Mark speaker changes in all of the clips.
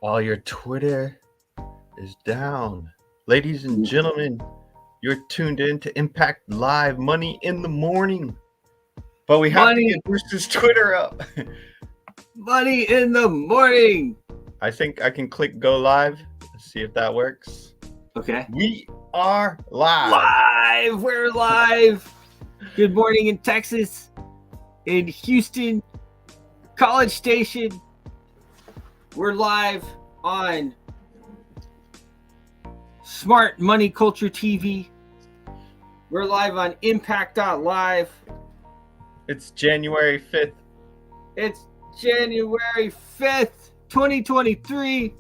Speaker 1: while your Twitter is down. Ladies and gentlemen, you're tuned in to Impact Live Money in the Morning. But we have to
Speaker 2: Money,
Speaker 1: get Brewster's Twitter up.
Speaker 2: money in the morning.
Speaker 1: I think I can click go live. Let's see if that works.
Speaker 2: Okay.
Speaker 1: We are live.
Speaker 2: Live. We're live. Good morning in Texas, in Houston, College Station. We're live on Smart Money Culture TV. We're live on Impact.live.
Speaker 1: It's January 5th.
Speaker 2: It's January 5th, 2023.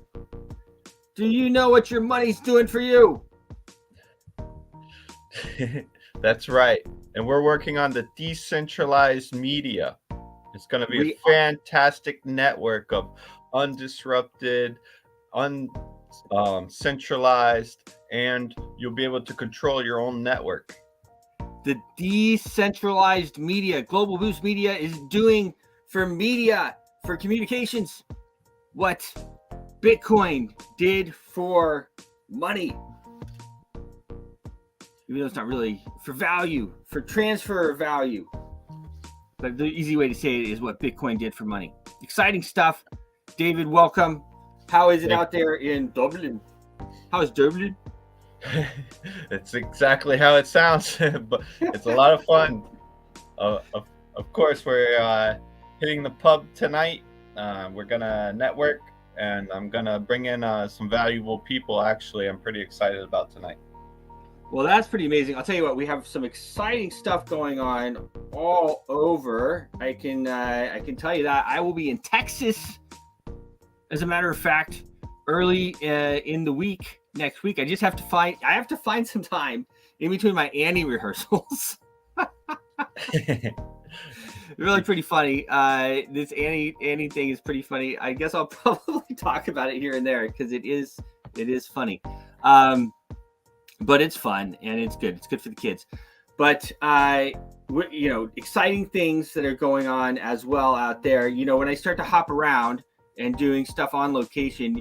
Speaker 2: Do you know what your money's doing for you?
Speaker 1: That's right. And we're working on the decentralized media. It's going to be a fantastic network of undisrupted, centralized, and you'll be able to control your own network.
Speaker 2: The decentralized media, Global Boost Media, is doing for media, for communications, what Bitcoin did for money. Even though it's not really for value, for transfer of value. But the easy way to say it is what Bitcoin did for money. Exciting stuff. David, welcome. How is it out there in Dublin? How is Dublin?
Speaker 1: It's exactly how it sounds, but it's a lot of fun. Of course, we're hitting the pub tonight. We're gonna network, and I'm gonna bring in some valuable people. Actually, I'm pretty excited about tonight.
Speaker 2: Well, that's pretty amazing. I'll tell you what, we have some exciting stuff going on all over. I can tell you that I will be in Texas, as a matter of fact, early in the week. Next week, I have to find some time in between my Annie rehearsals. Really pretty funny. This Annie thing is pretty funny. I guess I'll probably talk about it here and there because it is funny. But it's fun and it's good. It's good for the kids. But exciting things that are going on as well out there. You know, when I start to hop around and doing stuff on location,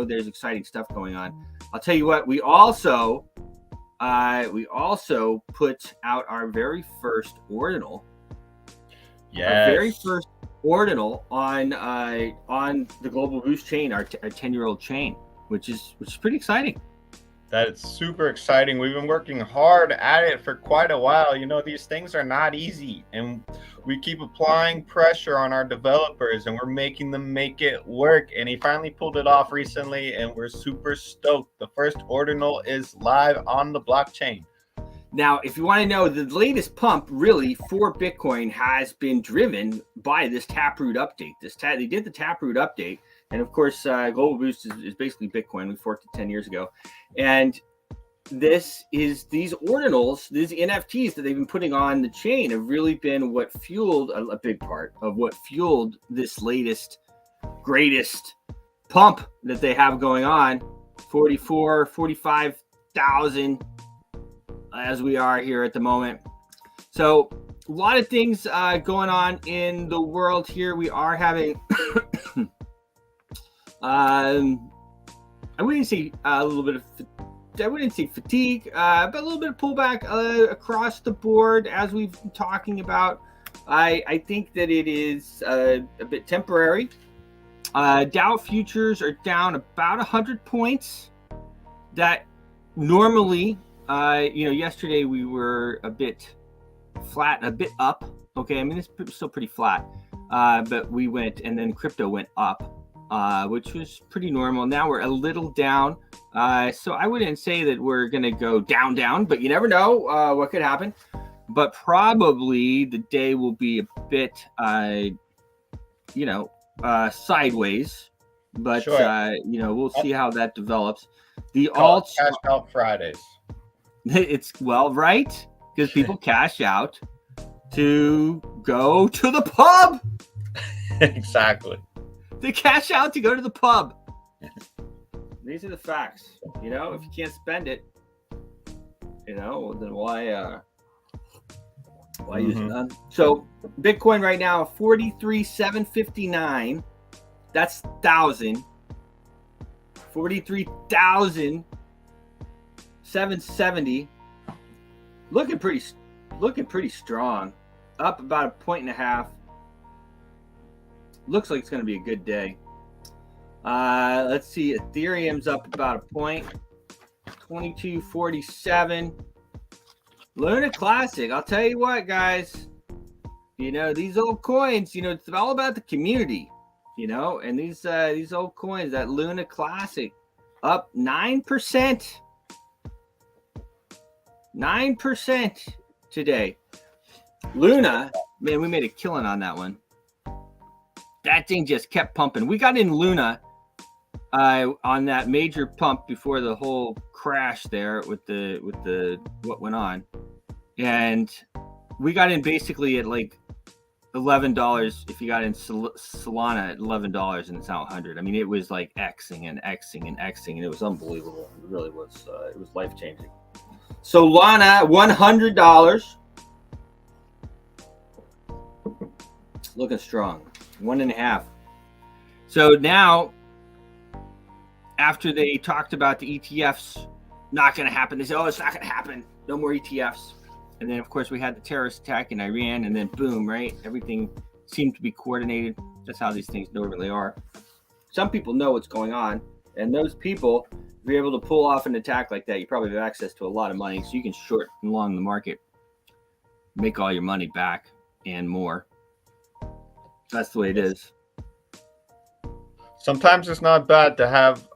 Speaker 2: there's exciting stuff going on. I'll tell you what, we also put out our very first ordinal.
Speaker 1: Yes.
Speaker 2: Our very first ordinal on the Global Boost chain, our 10-year-old chain, which is pretty exciting.
Speaker 1: That is super exciting. We've been working hard at it for quite a while. You know, these things are not easy, and we keep applying pressure on our developers, and we're making them make it work. And he finally pulled it off recently, and we're super stoked. The first ordinal is live on the blockchain.
Speaker 2: Now, if you want to know, the latest pump really for Bitcoin has been driven by this Taproot update. They did the Taproot update. And of course, Global Boost is basically Bitcoin. We forked it 10 years ago. And these ordinals, these NFTs that they've been putting on the chain have really been what fueled a big part of what fueled this latest, greatest pump that they have going on. 45,000 as we are here at the moment. So a lot of things going on in the world here. We are having... I wouldn't say fatigue, but a little bit of pullback across the board, as we've been talking about. I think that it is a bit temporary. Dow futures are down about 100 points. That normally, yesterday we were a bit flat, a bit up. Okay, I mean, it's still pretty flat, but we went, and then crypto went up. Which was pretty normal. Now we're a little down. So I wouldn't say that we're going to go down, but you never know what could happen. But probably the day will be a bit, sideways. But,
Speaker 1: sure.
Speaker 2: We'll see how that develops.
Speaker 1: The alts cash out Fridays.
Speaker 2: It's right? Because people cash out to go to the pub.
Speaker 1: Exactly.
Speaker 2: They cash out to go to the pub. These are the facts. If you can't spend it, then why use none? So Bitcoin right now, 43,759. That's 1,000. 43,770. Looking pretty strong. Up about 1.5 points. Looks like it's going to be a good day. Let's see. Ethereum's up about a point. 2247. Luna Classic. I'll tell you what, guys. You know, these old coins, you know, it's all about the community, you know, and these old coins, that Luna Classic, up 9%. 9% today. Luna, man, we made a killing on that one. That thing just kept pumping. We got in Luna on that major pump before the whole crash there with the what went on. And we got in basically at like $11 if you got in Solana at $11 and it's now 100. I mean, it was like Xing and Xing and Xing, and it was unbelievable. It really was. It was life changing. Solana $100, looking strong. 1.5. So now, after they talked about the ETFs not going to happen, they said, "Oh, it's not going to happen. No more ETFs." And then, of course, we had the terrorist attack in Iran, and then boom, right? Everything seemed to be coordinated. That's how these things normally are. Some people know what's going on, and those people, if you're able to pull off an attack like that, you probably have access to a lot of money, so you can short and long the market, make all your money back and more. That's the way it is.
Speaker 1: Sometimes it's not bad to have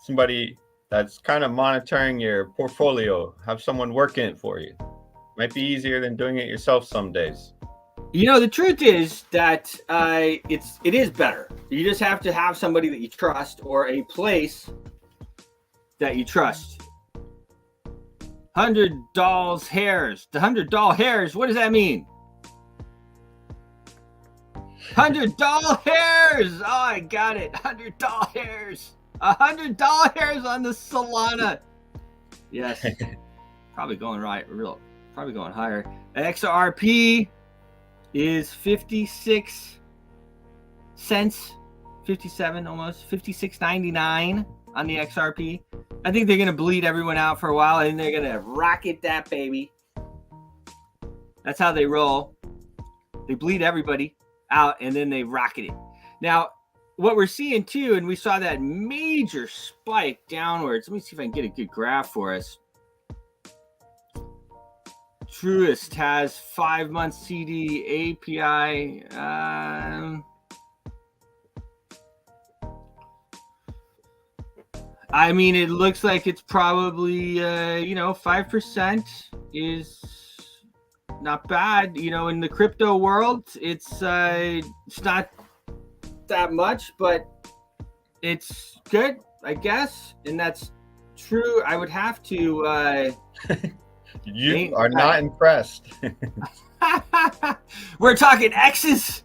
Speaker 1: somebody that's kind of monitoring your portfolio, have someone working it for you. Might be easier than doing it yourself some days.
Speaker 2: You know, the truth is that it is better. You just have to have somebody that you trust or a place that you trust. $100 hairs. The $100 hairs. What does that mean? $100 hairs. Oh, I got it. $100 hairs. $100 hairs on the Solana. Yes. Probably going probably going higher. XRP is 56 cents. 57 almost. 56.99 on the XRP. I think they're going to bleed everyone out for a while, and they're going to rocket that baby. That's how they roll. They bleed everybody out, and then they rocket it. Now, what we're seeing too, and we saw that major spike downwards. Let me see if I can get a good graph for us. Truist has 5-month CD API. I mean, it looks like it's probably 5% is not bad. You know, in the crypto world, it's not that much, but it's good, I guess. And that's true. I would have to
Speaker 1: you are not impressed.
Speaker 2: We're talking X's.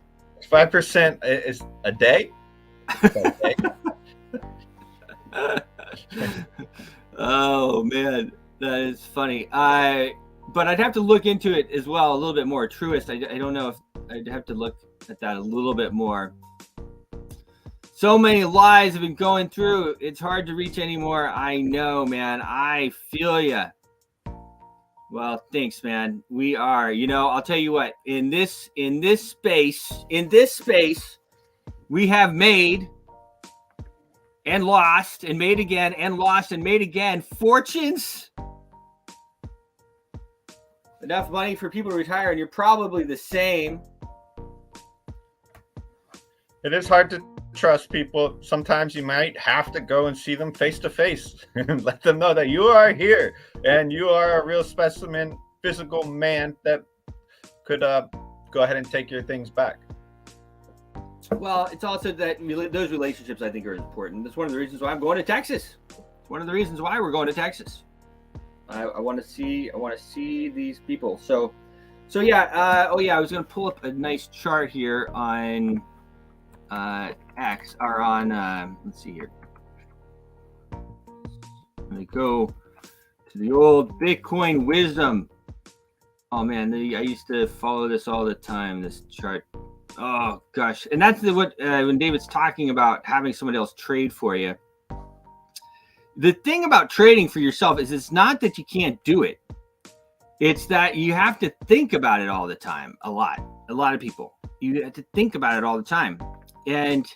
Speaker 1: 5% is a day.
Speaker 2: Oh man, that is funny. But I'd have to look into it as well a little bit more. Truist, I don't know if I'd have to look at that a little bit more. So many lies have been going through. It's hard to reach anymore. I know, man. I feel ya. Well, thanks, man. We are. You know, I'll tell you what. In this space, we have made and lost and made again and lost and made again fortunes. Enough money for people to retire, and you're probably the same.
Speaker 1: It is hard to trust people. Sometimes you might have to go and see them face to face and let them know that you are here and you are a real specimen, physical man that could go ahead and take your things back.
Speaker 2: Well, it's also that those relationships, I think, are important. That's one of the reasons why I'm going to Texas. It's one of the reasons why we're going to Texas. I want to see these people. So yeah. I was going to pull up a nice chart here on X, or on let's see here. Let me go to the old Bitcoin wisdom. Oh man, I used to follow this all the time, this chart. Oh gosh. And that's what when David's talking about having somebody else trade for you. The thing about trading for yourself is it's not that you can't do it. It's that you have to think about it all the time. A lot of people, you have to think about it all the time. And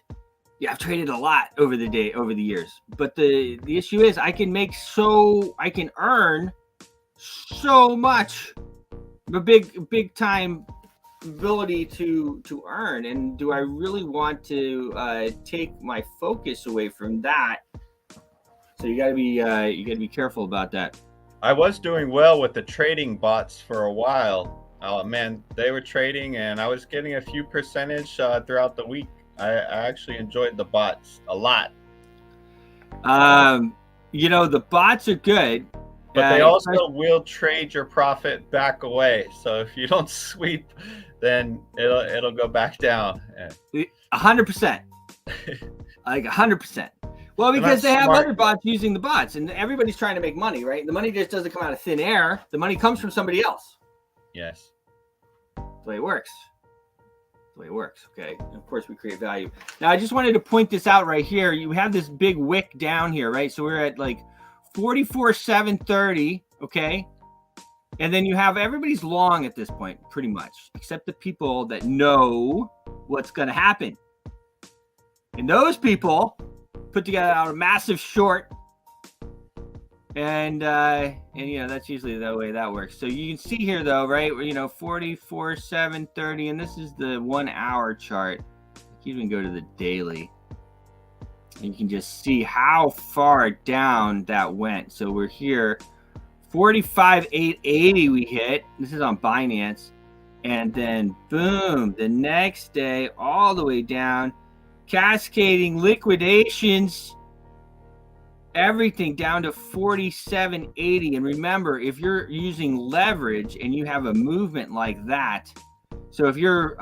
Speaker 2: yeah, I've traded a lot over the years. But the issue is I can earn so much, a big time ability to earn. And do I really want to take my focus away from that? So you gotta be careful about that.
Speaker 1: I was doing well with the trading bots for a while. Oh man, they were trading and I was getting a few percentage throughout the week. I actually enjoyed the bots a lot.
Speaker 2: The bots are good,
Speaker 1: but they also will trade your profit back away. So if you don't sweep, then it'll go back down.
Speaker 2: 100%, like 100%. Well, because they have other bots using the bots, and everybody's trying to make money, right? The money just doesn't come out of thin air. The money comes from somebody else.
Speaker 1: Yes.
Speaker 2: That's the way it works. Okay. And of course, we create value. Now, I just wanted to point this out right here. You have this big wick down here, right? So we're at like 44,730, okay? And then you have everybody's long at this point, pretty much, except the people that know what's going to happen. And those people put together a massive short, and that's usually the way that works. So you can see here though, right? 44,730, and this is the 1 hour chart. You can even go to the daily, and you can just see how far down that went. So we're here, 45,880 we hit. This is on Binance, and then boom, the next day all the way down. Cascading liquidations, everything down to 47.80. And remember, if you're using leverage and you have a movement like that, so if you're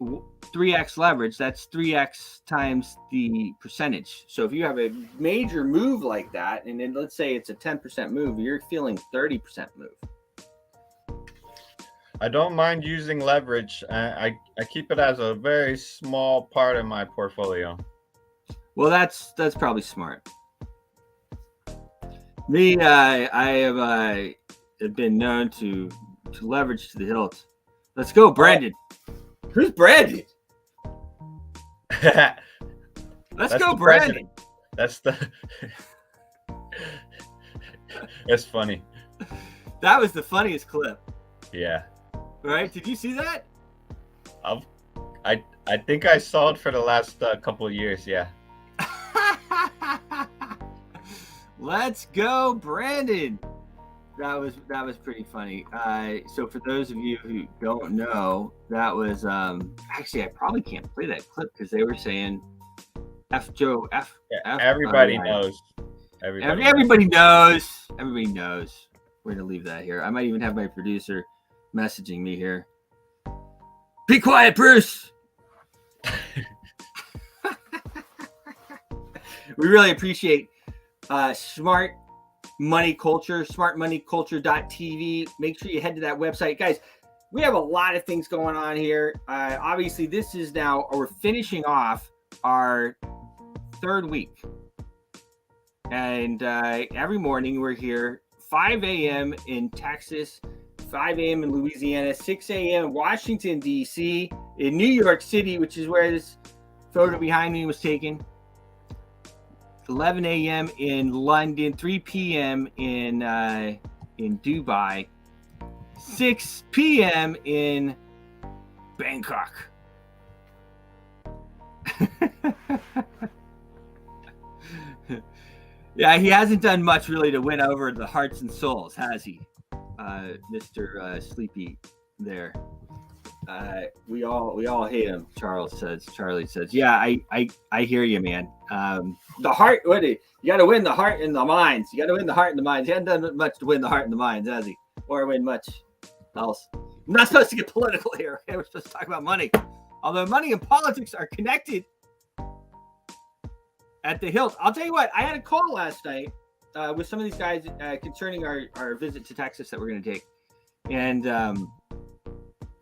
Speaker 2: 3x leverage, that's 3x times the percentage. So if you have a major move like that, and then let's say it's a 10% move, you're feeling 30% move.
Speaker 1: I don't mind using leverage. I keep it as a very small part of my portfolio.
Speaker 2: Well, that's probably smart. Me, I have been known to leverage to the hilt. Let's go, Brandon. Who's Brandon? Let's go, Brandon.
Speaker 1: That's funny.
Speaker 2: That was the funniest clip.
Speaker 1: Yeah.
Speaker 2: Right? Did you see that?
Speaker 1: I think I saw it for the last couple of years. Yeah.
Speaker 2: Let's go, Brandon. That was pretty funny. So for those of you who don't know, that was actually I probably can't play that clip because they were saying F Joe F.
Speaker 1: Yeah, F everybody knows.
Speaker 2: Everybody knows. Everybody knows. We're gonna leave that here. I might even have my producer messaging me here. Be quiet, Bruce. We really appreciate Smart Money Culture, smartmoneyculture.tv. Make sure you head to that website. Guys, we have a lot of things going on here. Obviously, this is now, we're finishing off our third week. And every morning we're here, 5 a.m. in Texas, 5 a.m. in Louisiana, 6 a.m. in Washington, D.C., in New York City, which is where this photo behind me was taken, 11 a.m. in London, 3 p.m. in Dubai, 6 p.m. in Bangkok. Yeah, he hasn't done much really to win over the hearts and souls, has he? Mr. Sleepy there. We all hate him, Charlie says. Yeah, I hear you, man. The heart, you got to win the heart and the minds. You got to win the heart and the minds. He hasn't done much to win the heart and the minds, has he? Or win much else. I'm not supposed to get political here. Okay? We're supposed to talk about money. Although money and politics are connected at the hilt. I'll tell you what, I had a call last night with some of these guys concerning our visit to Texas that we're going to take. And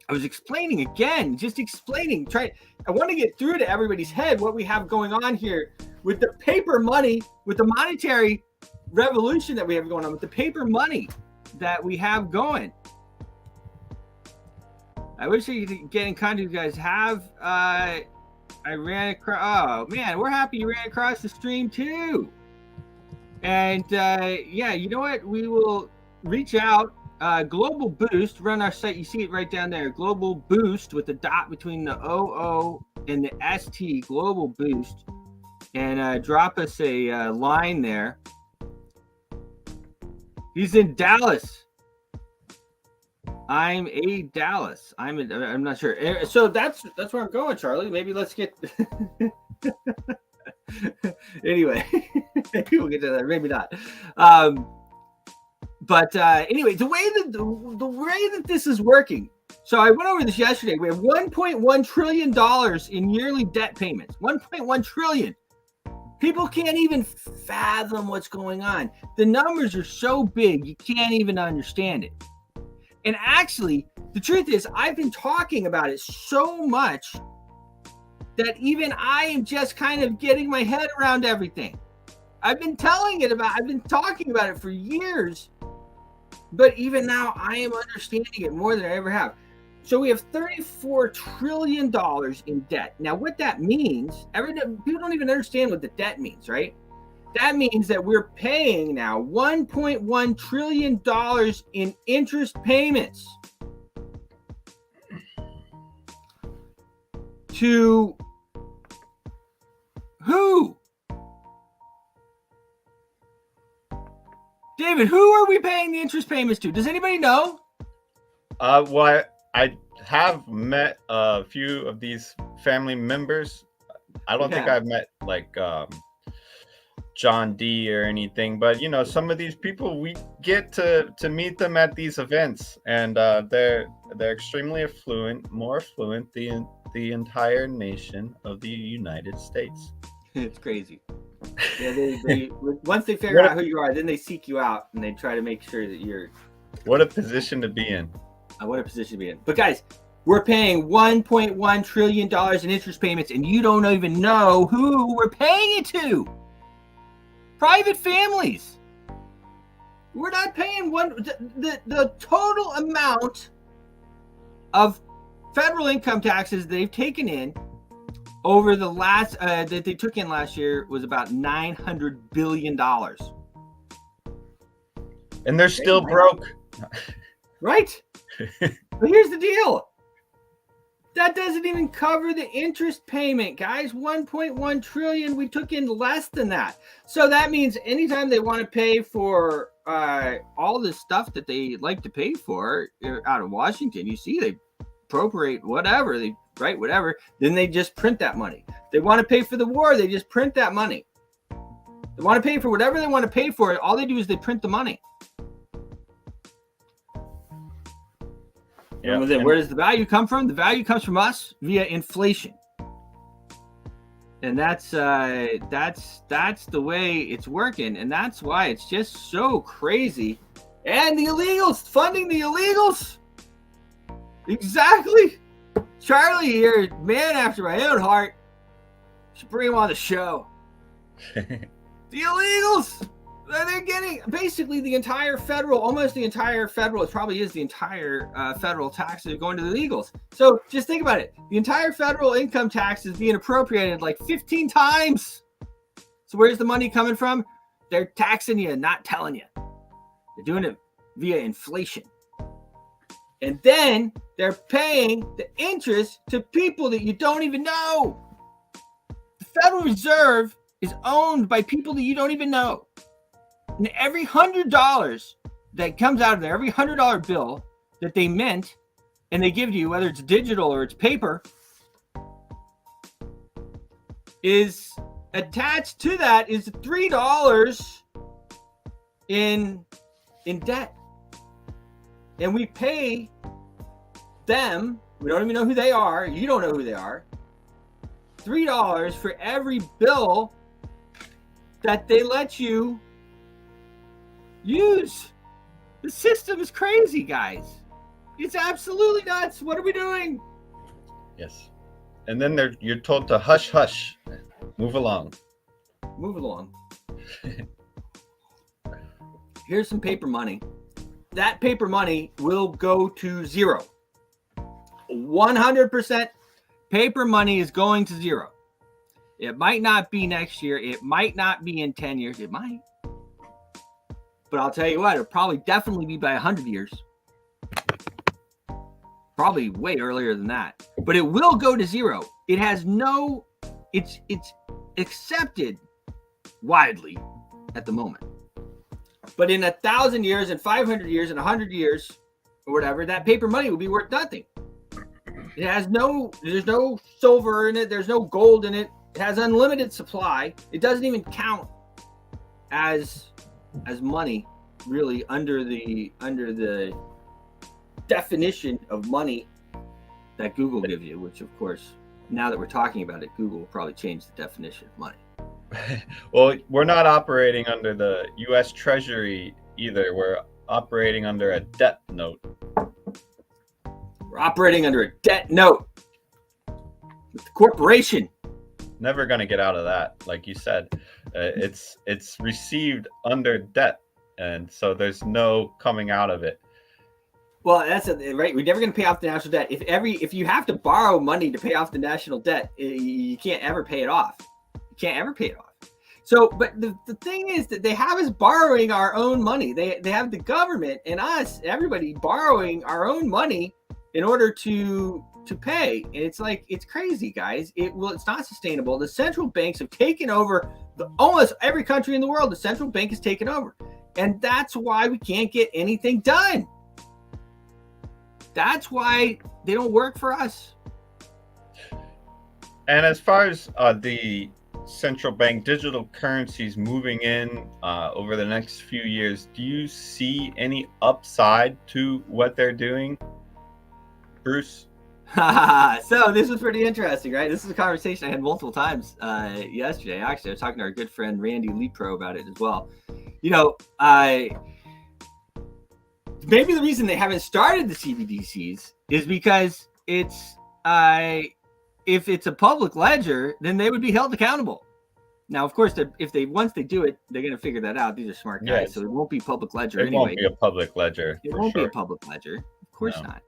Speaker 2: I was explaining again, just explaining. I want to get through to everybody's head what we have going on here with the paper money, with the monetary revolution that we have going on, with the paper money that we have going. I wish I could get in contact with you guys. I ran across. Oh man, we're happy you ran across the stream too. And yeah, you know what? We will reach out. Global Boost, run our site. You see it right down there. Global Boost with the dot between the OO and the ST. Global Boost, and drop us a line there. He's in Dallas. I'm Dallas. I'm not sure. So that's where I'm going, Charlie. Maybe let's get. Anyway, maybe we'll get to that. Maybe not. But anyway, the way that this is working. So I went over this yesterday. We have $1.1 trillion in yearly debt payments. 1.1 trillion. People can't even fathom what's going on. The numbers are so big, you can't even understand it. And actually, the truth is, I've been talking about it so much that even I am just kind of getting my head around everything. I've been talking about it for years, but even now I am understanding it more than I ever have. So we have $34 trillion in debt. Now, what that means, people don't even understand what the debt means, right? That means that we're paying now $1.1 trillion in interest payments to who? David, who are we paying the interest payments to? Does anybody know?
Speaker 1: Well, I have met a few of these family members. I don't think I've met like John D or anything, but you know, some of these people, we get to meet them at these events, and they're extremely affluent, more affluent than the entire nation of the United States.
Speaker 2: It's crazy. Yeah, they once they figure out who you are, then they seek you out and they try to make sure that you're.
Speaker 1: What a position to be in.
Speaker 2: What a position to be in. But guys, we're paying $1.1 trillion in interest payments, and you don't even know who we're paying it to. Private families. We're not paying the total amount of federal income taxes they've taken in over the last that they took in last year was about $900 billion.
Speaker 1: And they're still broke.
Speaker 2: Right? But here's the deal. That doesn't even cover the interest payment, guys. 1.1 trillion. We took in less than that. So that means anytime they want to pay for all the stuff that they like to pay for out of Washington, you see they appropriate whatever, they write whatever, then they just print that money. They want to pay for the war, they just print that money. They want to pay for whatever they want to pay for. All they do is they print the money. Yeah. And then where does the value come from? The value comes from us via inflation. And that's the way it's working. And that's why it's just so crazy. And the illegals, funding the illegals. Exactly. Charlie here, man after my own heart. Should bring him on the show. The illegals. They're getting basically the entire federal, almost the entire federal, it probably is the entire federal taxes are going to the illegals. So just think about it. The entire federal income tax is being appropriated like 15 times. So where's the money coming from? They're taxing you, not telling you. They're doing it via inflation. And then they're paying the interest to people that you don't even know. The Federal Reserve is owned by people that you don't even know. And every $100 that comes out of there, every $100 bill that they mint and they give to you, whether it's digital or it's paper, is attached to that is $3 in debt. And we pay them, we don't even know who they are, you don't know who they are, $3 for every bill that they let you use. The system is crazy, guys. It's absolutely nuts. What are we doing?
Speaker 1: Yes. And then you're told to hush, hush, move along.
Speaker 2: Move along. Here's some paper money. That paper money will go to zero. 100% paper money is going to zero. It might not be next year. It might not be in 10 years. It might. But I'll tell you what, it'll probably definitely be by 100 years. Probably way earlier than that. But it will go to zero. It has no, it's accepted widely at the moment. But in 1,000 years and 500 years and 100 years or whatever, that paper money will be worth nothing. It has there's no silver in it. There's no gold in it. It has unlimited supply. It doesn't even count as money, really, under the definition of money that Google gives you, which of course, now that we're talking about it, Google will probably change the definition of money.
Speaker 1: Well, we're not operating under the U.S. Treasury either. We're operating under a debt note.
Speaker 2: We're operating under a debt note with the corporation.
Speaker 1: Never going to get out of that. Like you said, it's received under debt. And so there's no coming out of it.
Speaker 2: Well, that's right. We're never going to pay off the national debt. If you have to borrow money to pay off the national debt, you can't ever pay it off. You can't ever pay it off. So, but the thing is that they have us borrowing our own money. They have the government and us, everybody, borrowing our own money in order to pay. And it's like, it's crazy, guys. It's not sustainable. The central banks have taken over almost every country in the world. The central bank has taken over. And that's why we can't get anything done. That's why they don't work for us.
Speaker 1: And as far as the central bank digital currencies moving in over the next few years, do you see any upside to what they're doing, Bruce?
Speaker 2: So this was pretty interesting, right? This is a conversation I had multiple times yesterday. Actually, I was talking to our good friend Randy Lepro about it as well. You know, maybe the reason they haven't started the CBDCs is because it's if it's a public ledger, then they would be held accountable. Now, of course, once they do it, they're going to figure that out. These are smart guys, yes. So it won't be public ledger anyway.
Speaker 1: It won't be a public ledger.
Speaker 2: It won't be a public ledger. Of course not.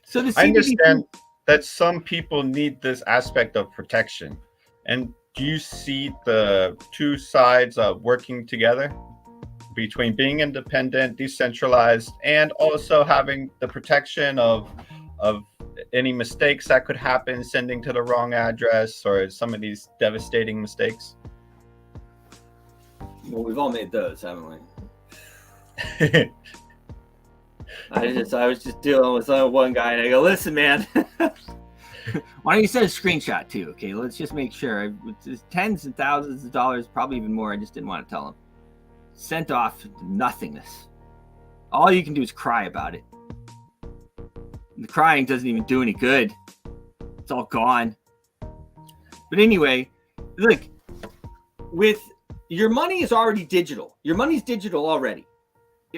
Speaker 2: So the CBDC,
Speaker 1: I understand that some people need this aspect of protection. And do you see the two sides working together between being independent, decentralized, and also having the protection of any mistakes that could happen, sending to the wrong address, or some of these devastating mistakes?
Speaker 2: Well, we've all made those, haven't we? I was just dealing with one guy, and I go, "Listen, man, why don't you send a screenshot too? Okay, let's just make sure. It's tens and thousands of dollars, probably even more. I just didn't want to tell him. Sent off to nothingness. All you can do is cry about it. And the crying doesn't even do any good. It's all gone. But anyway, look, with your money is already digital. Your money's digital already.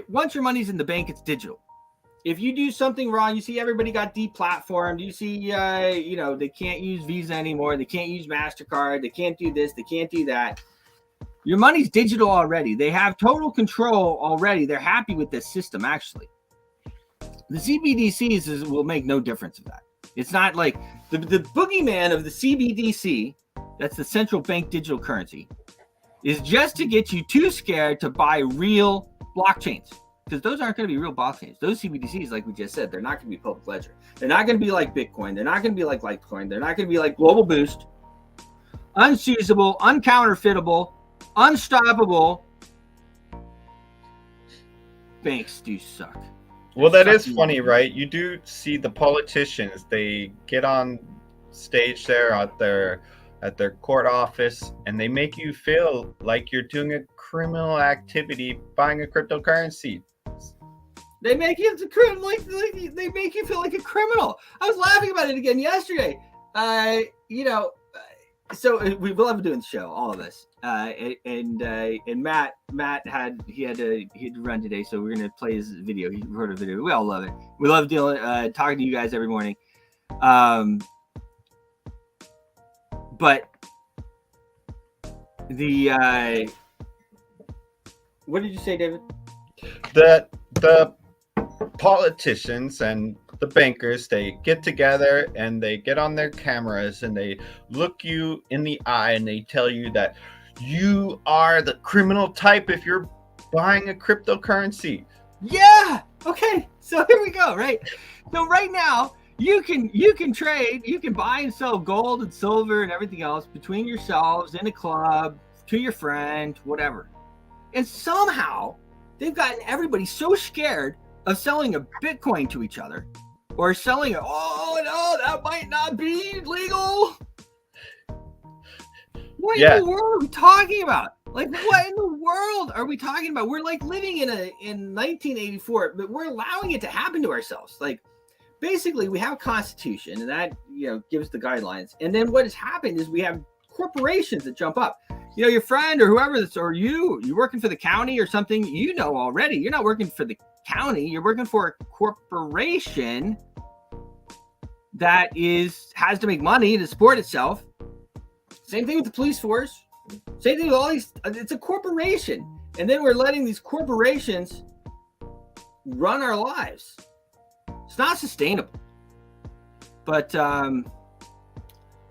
Speaker 2: Once your money's in the bank, it's digital. If you do something wrong, you see everybody got deplatformed. You see, they can't use Visa anymore. They can't use MasterCard. They can't do this. They can't do that. Your money's digital already. They have total control already. They're happy with this system, actually. The CBDCs will make no difference of that. It's not like the boogeyman of the CBDC, that's the central bank digital currency, is just to get you too scared to buy real blockchains. Because those aren't going to be real blockchains. Those CBDCs, like we just said, they're not going to be public ledger. They're not going to be like Bitcoin. They're not going to be like Litecoin. They're not going to be like Global Boost. Unseizable, uncounterfeitable, unstoppable. Banks do suck.
Speaker 1: Well, that is funny, right? You do see the politicians, they get on stage there at their court office, and they make you feel like you're doing a criminal activity buying a cryptocurrency.
Speaker 2: They make you they make you feel like a criminal. I was laughing about it again yesterday. we love doing the show, all of us. And Matt had to run today, so we're gonna play his video. He wrote a video. We all love it. We love talking to you guys every morning. But the what did you say, David?
Speaker 1: The politicians and the bankers, they get together and they get on their cameras and they look you in the eye and they tell you that you are the criminal type if you're buying a cryptocurrency.
Speaker 2: Yeah. Okay. So here we go. Right. So right now you can trade, you can buy and sell gold and silver and everything else between yourselves in a club, to your friend, whatever. And somehow they've gotten everybody so scared of selling a Bitcoin to each other, or selling it. Oh no, that might not be legal. What in the world are we talking about? Like, what in the world are we talking about? We're like living in 1984, but we're allowing it to happen to ourselves. Like, basically, we have a constitution, and that gives the guidelines. And then what has happened is we have corporations that jump up. Your friend or whoever that's, or you're working for the county or something, already. You're not working for the county. You're working for a corporation that has to make money to support itself. Same thing with the police force. Same thing with all these. It's a corporation. And then we're letting these corporations run our lives. It's not sustainable. But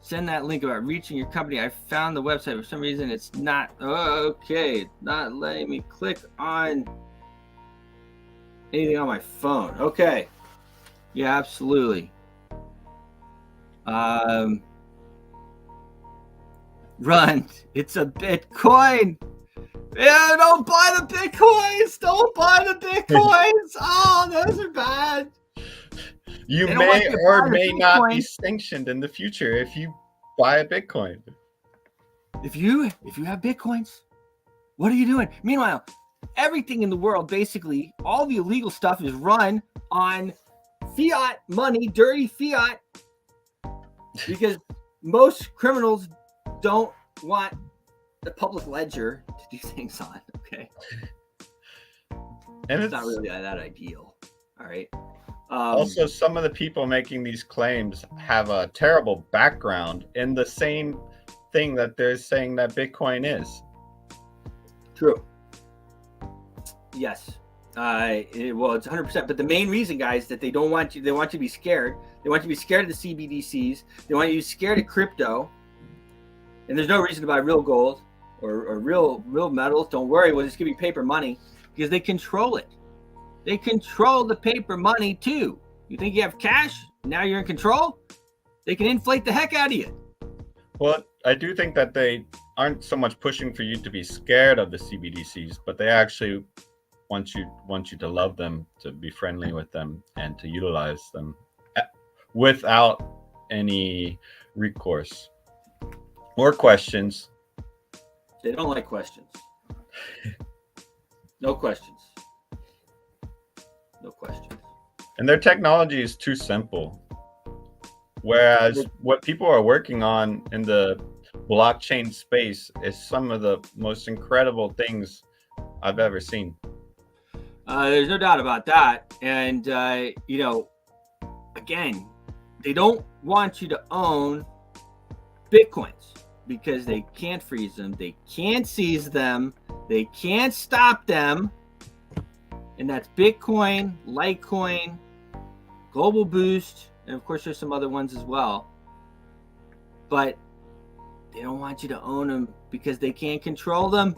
Speaker 2: send that link about reaching your company. I found the website. For some reason, it's not. Okay. It's not letting me click on anything on my phone. Okay. Yeah, absolutely. Run. It's a Bitcoin. Yeah, don't buy the Bitcoins. Don't buy the Bitcoins. Oh, those are bad.
Speaker 1: You may or may not be sanctioned in the future if you buy a Bitcoin.
Speaker 2: If you have Bitcoins, what are you doing? Meanwhile, everything in the world, basically, all the illegal stuff is run on fiat money, dirty fiat, because most criminals don't want the public ledger to do things on. Okay,
Speaker 1: and
Speaker 2: it's not really that ideal. All right.
Speaker 1: Also, some of the people making these claims have a terrible background in the same thing that they're saying that Bitcoin is.
Speaker 2: True. Yes. Well, it's 100%. But the main reason, guys, that they want you to be scared. They want you to be scared of the CBDCs. They want you to be scared of crypto. And there's no reason to buy real gold or real metals. Don't worry. We'll just give you paper money because they control it. They control the paper money too. You think you have cash? Now you're in control? They can inflate the heck out of you.
Speaker 1: Well, I do think that they aren't so much pushing for you to be scared of the CBDCs, but they actually want you to love them, to be friendly with them, and to utilize them without any recourse. More questions.
Speaker 2: They don't like questions. No questions. No questions.
Speaker 1: And their technology is too simple. Whereas what people are working on in the blockchain space is some of the most incredible things I've ever seen.
Speaker 2: There's no doubt about that. And, again, they don't want you to own Bitcoins because they can't freeze them. They can't seize them. They can't stop them. And that's Bitcoin, Litecoin, Global Boost, and of course there's some other ones as well. But they don't want you to own them because they can't control them.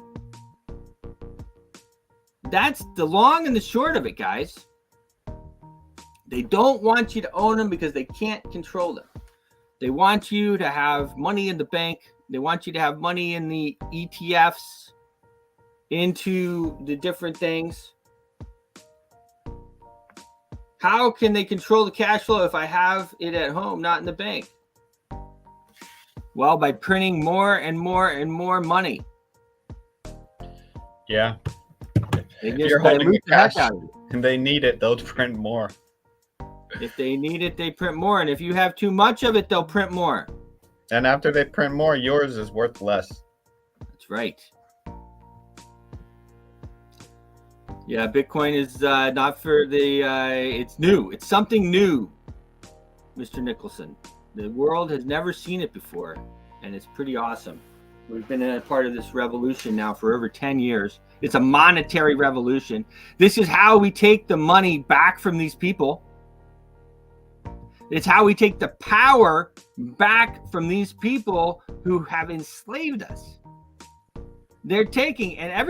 Speaker 2: That's the long and the short of it, guys. They don't want you to own them because they can't control them. They want you to have money in the bank. They want you to have money in the ETFs, into the different things. How can they control the cash flow if I have it at home, not in the bank? Well, by printing more and more and more money.
Speaker 1: Yeah. If you're holding the cash and they need it, they'll print more.
Speaker 2: If they need it, they print more. And if you have too much of it, they'll print more.
Speaker 1: And after they print more, yours is worth less.
Speaker 2: That's right. Yeah, Bitcoin is not for the. It's new. It's something new, Mr. Nicholson. The world has never seen it before, and it's pretty awesome. We've been a part of this revolution now for over 10 years. It's a monetary revolution. This is how we take the money back from these people. It's how we take the power back from these people who have enslaved us. They're taking, and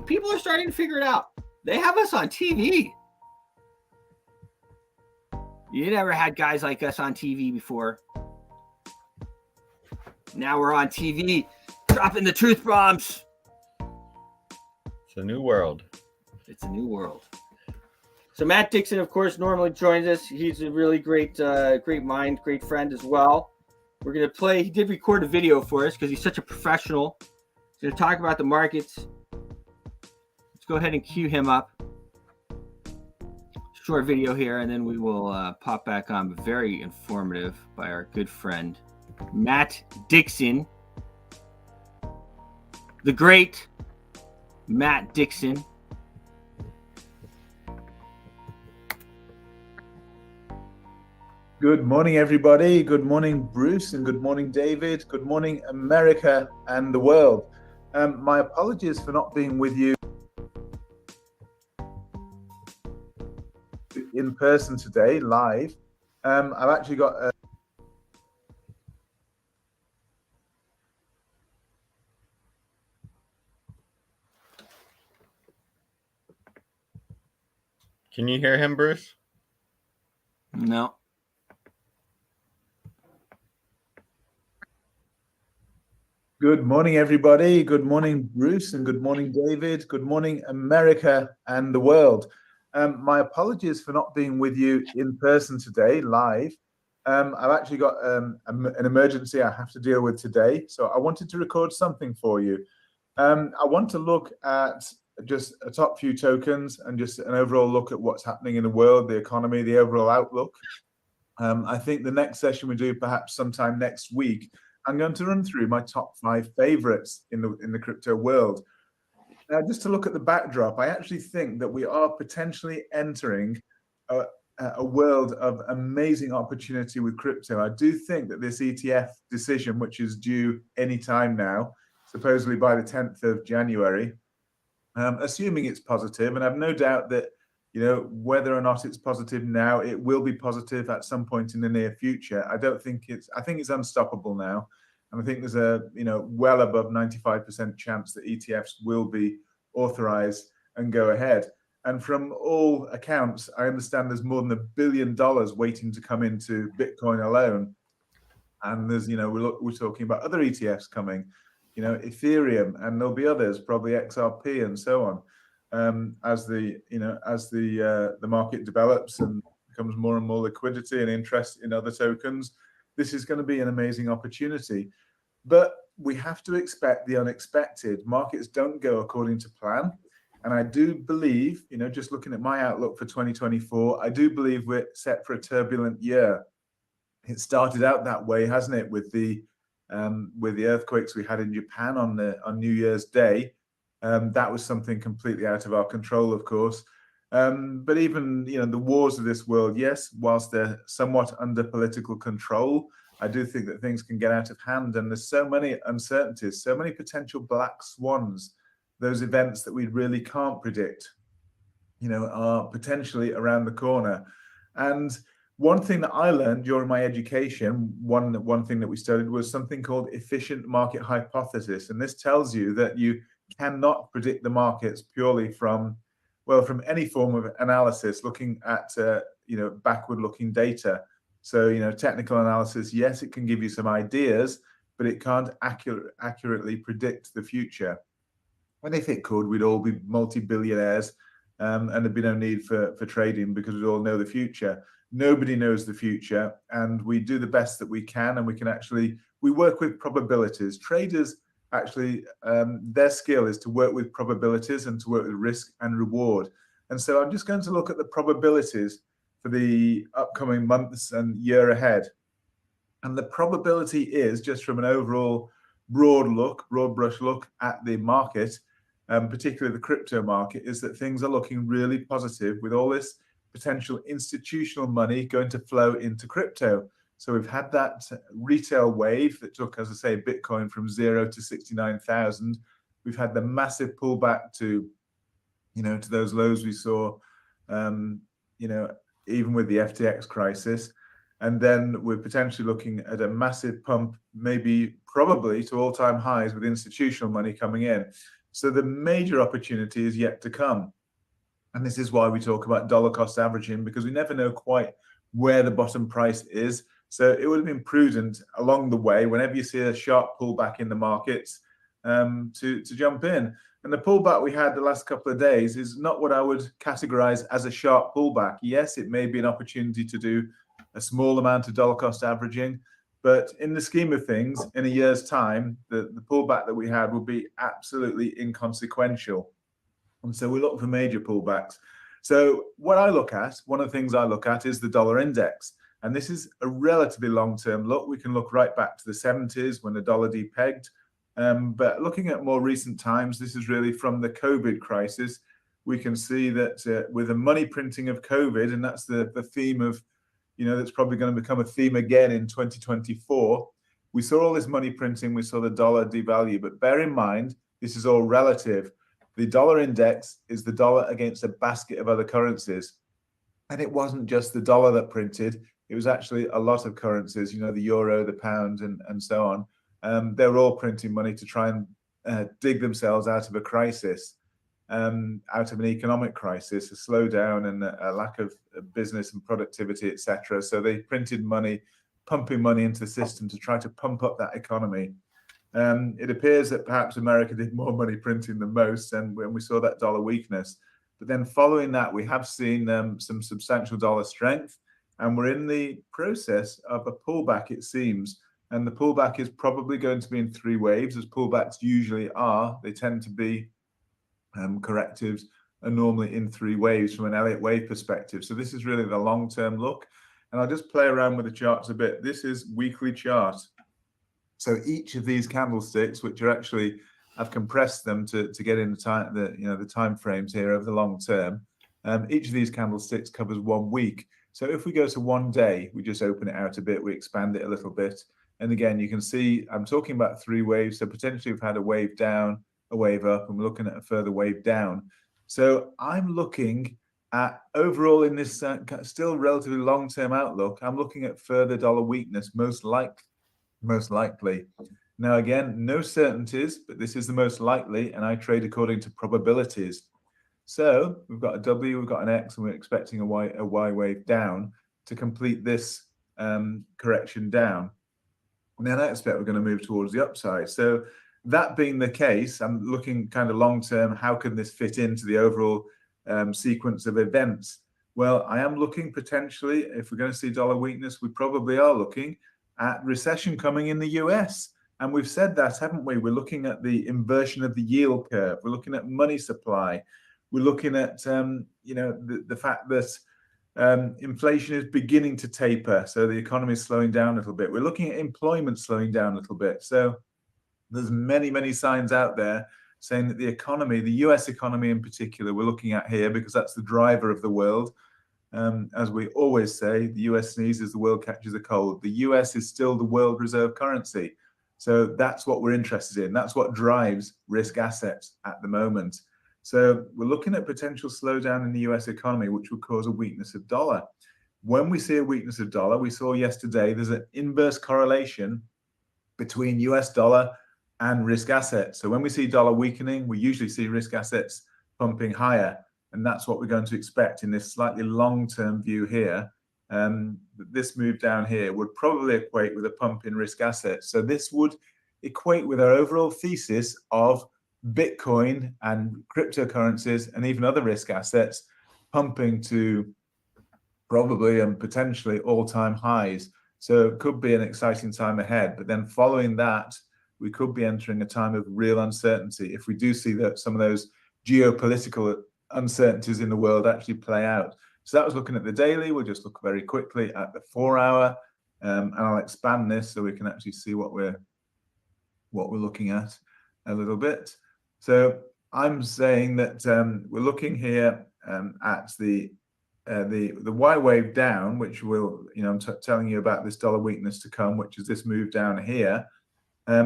Speaker 2: people are starting to figure it out. They have us on TV. You never had guys like us on TV before. Now we're on TV, dropping the truth bombs.
Speaker 1: It's a new world.
Speaker 2: It's a new world. So Matt Dixon, of course, normally joins us. He's a really great mind, great friend as well. We're going to play. He did record a video for us because he's such a professional. He's going to talk about the markets. Let's go ahead and cue him up. Short video here, and then we will pop back on. Very informative by our good friend, Matt Dixon. The great Matt Dixon.
Speaker 3: Good morning, everybody. Good morning, Bruce, and good morning, David. Good morning, America and the world. My apologies for not being with you in person today, live. I've actually got
Speaker 1: Can you hear him, Bruce?
Speaker 2: No.
Speaker 3: Good morning, everybody. Good morning, Bruce, and good morning, David. Good morning, America and the world. My apologies for not being with you in person today, live. I've actually got an emergency I have to deal with today, so I wanted to record something for you. I want to look at just a top few tokens and just an overall look at what's happening in the world, the economy, the overall outlook. I think the next session we do, perhaps sometime next week, I'm going to run through my top 5 favorites in the crypto world. Now, just to look at the backdrop, I actually think that we are potentially entering a world of amazing opportunity with crypto. I do think that this ETF decision, which is due any time now, supposedly by the 10th of January, assuming it's positive, and I have no doubt that, whether or not it's positive now, it will be positive at some point in the near future. I think it's unstoppable now. And I think there's a, well above 95% chance that ETFs will be authorized and go ahead. And from all accounts, I understand there's more than $1 billion waiting to come into Bitcoin alone. And there's, we're talking about other ETFs coming, Ethereum, and there'll be others, probably XRP and so on. As the market develops and becomes more and more liquidity and interest in other tokens, this is going to be an amazing opportunity. But we have to expect the unexpected. Markets don't go according to plan. And I do believe, just looking at my outlook for 2024, I do believe we're set for a turbulent year. It started out that way, hasn't it, with the earthquakes we had in Japan on New Year's Day. That was something completely out of our control, of course. But even, the wars of this world, yes, whilst they're somewhat under political control, I do think that things can get out of hand. And there's so many uncertainties, so many potential black swans, those events that we really can't predict, are potentially around the corner. And one thing that I learned during my education, one thing that we studied was something called efficient market hypothesis. And this tells you that you cannot predict the markets purely from any form of analysis, looking at, backward-looking data. So, technical analysis, yes, it can give you some ideas, but it can't accurately predict the future. And if it could, we'd all be multi-billionaires, and there'd be no need for trading because we'd all know the future. Nobody knows the future, and we do the best that we can, and we work with probabilities. Traders, actually, their skill is to work with probabilities and to work with risk and reward. And so I'm just going to look at the probabilities for the upcoming months and year ahead. And the probability is, just from an overall broad brush look at the market, particularly the crypto market, is that things are looking really positive with all this potential institutional money going to flow into crypto. So we've had that retail wave that took, as I say, Bitcoin from 0 to 69,000. We've had the massive pullback to, to those lows we saw, even with the FTX crisis. And then we're potentially looking at a massive pump, probably to all-time highs with institutional money coming in. So the major opportunity is yet to come. And this is why we talk about dollar cost averaging, because we never know quite where the bottom price is. So it would have been prudent along the way, whenever you see a sharp pullback in the markets, to jump in. And the pullback we had the last couple of days is not what I would categorize as a sharp pullback. Yes, it may be an opportunity to do a small amount of dollar cost averaging, but in the scheme of things, in a year's time, the pullback that we had will be absolutely inconsequential. And so we look for major pullbacks. So one of the things I look at is the dollar index. And this is a relatively long-term look. We can look right back to the 70s when the dollar depegged. But looking at more recent times, this is really from the COVID crisis. We can see that with the money printing of COVID, and that's the theme of, that's probably going to become a theme again in 2024. We saw all this money printing, we saw the dollar devalue, but bear in mind, this is all relative. The dollar index is the dollar against a basket of other currencies. And it wasn't just the dollar that printed, it was actually a lot of currencies, the euro, the pound, and so on. They were all printing money to try and dig themselves out of a crisis, out of an economic crisis, a slowdown and a lack of business and productivity, etc. So they printed money, pumping money into the system to try to pump up that economy. It appears that perhaps America did more money printing than most, and when we saw that dollar weakness. But then following that, we have seen some substantial dollar strength, and we're in the process of a pullback, it seems. And the pullback is probably going to be in three waves, as pullbacks usually are. They tend to be correctives are normally in three waves from an Elliott wave perspective. So this is really the long-term look. And I'll just play around with the charts a bit. This is weekly chart. So each of these candlesticks, which are actually, I've compressed them to get in the time frames here over the long term. Each of these candlesticks covers 1 week. So if we go to 1 day, we just open it out a bit, we expand it a little bit. And again, you can see I'm talking about three waves. So potentially we've had a wave down, a wave up, and we're looking at a further wave down. So I'm looking at overall in this still relatively long-term outlook, I'm looking at further dollar weakness, most likely. Now, again, no certainties, but this is the most likely, and I trade according to probabilities. So we've got a W, we've got an X, and we're expecting a Y wave down to complete this correction down. And then I expect we're going to move towards the upside. So that being the case, I'm looking kind of long term, how can this fit into the overall sequence of events? Well, I am looking potentially, if we're going to see dollar weakness, we probably are looking at recession coming in the US. And we've said that, haven't we? We're looking at the inversion of the yield curve. We're looking at money supply. We're looking at, the fact that inflation is beginning to taper. So the economy is slowing down a little bit. We're looking at employment slowing down a little bit. So there's many, many signs out there saying that the economy, the US economy in particular, we're looking at here because that's the driver of the world. As we always say, the US sneezes, the world catches a cold. The US is still the world reserve currency. So that's what we're interested in. That's what drives risk assets at the moment. So we're looking at potential slowdown in the US economy, which will cause a weakness of dollar. When we see a weakness of dollar, we saw yesterday, there's an inverse correlation between US dollar and risk assets. So when we see dollar weakening, we usually see risk assets pumping higher. And that's what we're going to expect in this slightly long-term view here. This move down here would probably equate with a pump in risk assets. So this would equate with our overall thesis of Bitcoin and cryptocurrencies and even other risk assets pumping to probably and potentially all-time highs. So it could be an exciting time ahead. But then following that, we could be entering a time of real uncertainty if we do see that some of those geopolitical uncertainties in the world actually play out. So that was looking at the daily. We'll just look very quickly at the 4 hour. And I'll expand this so we can actually see what we're looking at a little bit. So I'm saying that we're looking here at the Y wave down, which will, I'm telling you about this dollar weakness to come, which is this move down here.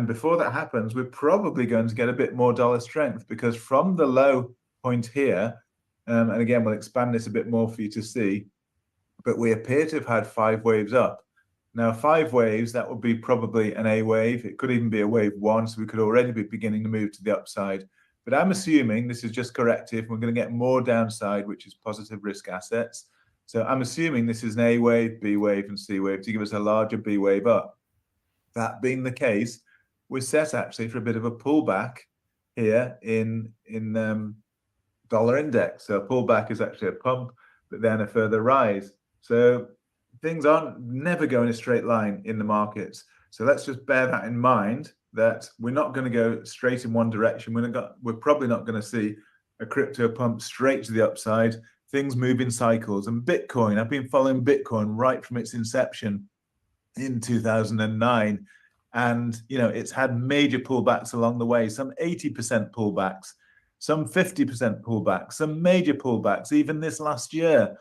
Speaker 3: Before that happens, we're probably going to get a bit more dollar strength, because from the low point here, and again, we'll expand this a bit more for you to see, but we appear to have had 5 waves up. Now, 5 waves, that would be probably an A wave. It could even be a wave 1, so we could already be beginning to move to the upside. But I'm assuming this is just corrective. We're going to get more downside, which is positive risk assets. So I'm assuming this is an A wave, B wave, and C wave to give us a larger B wave up. That being the case, we're set actually for a bit of a pullback here in dollar index. So a pullback is actually a pump, but then a further rise. So things aren't never go in a straight line in the markets. So let's just bear that in mind, that we're not going to go straight in one direction. We're probably not going to see a crypto pump straight to the upside. Things move in cycles. And Bitcoin, I've been following Bitcoin right from its inception in 2009. And, it's had major pullbacks along the way, some 80% pullbacks, some 50% pullbacks, some major pullbacks. Even this last year,